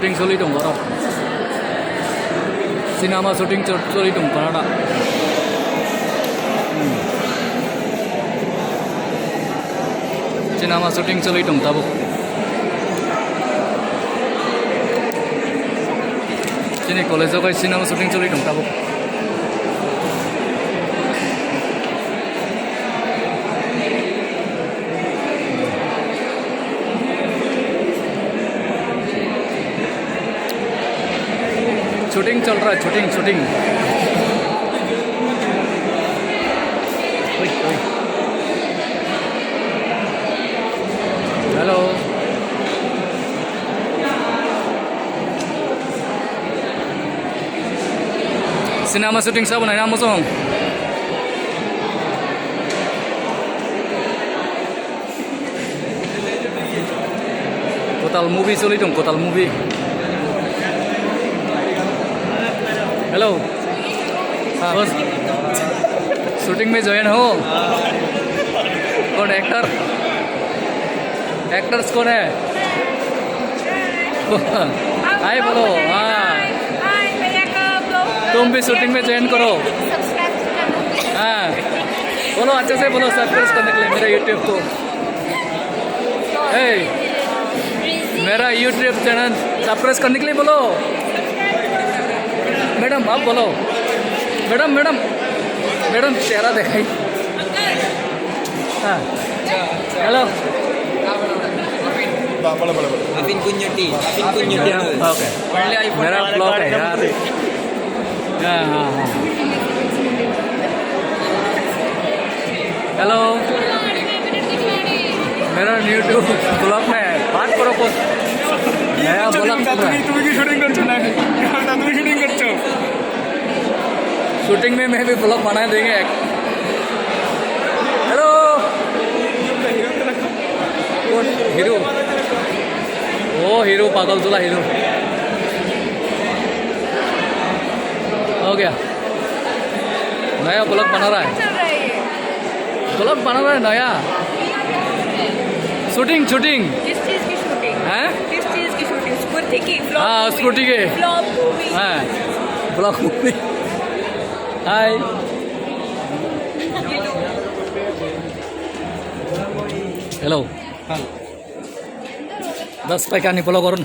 syuting soli dong karo. Sinema syuting soli dong Canada. Sinema syuting soli dong tabuk. Sini college ko sinema syuting soli dong tabuk. Shooting चल रहा है shooting hello cinema shooting सब बनाया मोसों कोताल movie चली दं कोताल movie hello हाँ shooting में join हो कौन एक्टर्स कौन है हाय बोलो हाँ तुम भी शूटिंग में ज्वाइन करो हाँ बोलो अच्छे से बोलो सब्सक्राइब करने के लिए मेरा यूट्यूब को मेरा यूट्यूब चैनल सब्सक्राइब करने के लिए बोलो मैडम आप बोलो मैडम चेहरा दिखाई हाँ हेलो Afin Kunyuti ओके मेरा ब्लॉग है यार हाँ हेलो मेरा यूट्यूब ब्लॉग में बात करो कुछ नया ब्लॉग चल रहा है তুমি কি শুটিং করছো না তুমি শুটিং করছো शूटिंग में मैं भी ब्लॉग बना देंगे हेलो कौन हीरो ओ हीरो पागल चला हीरो हो गया नया ब्लॉग बना रहा है नया शूटिंग किस चीज की शूटिंग हैं किस चीज की शूटिंग स्कूटी की हाँ स्कूटी के फ्लॉप मूवी हाँ blog movie hi hello 10 Paika nih follow korun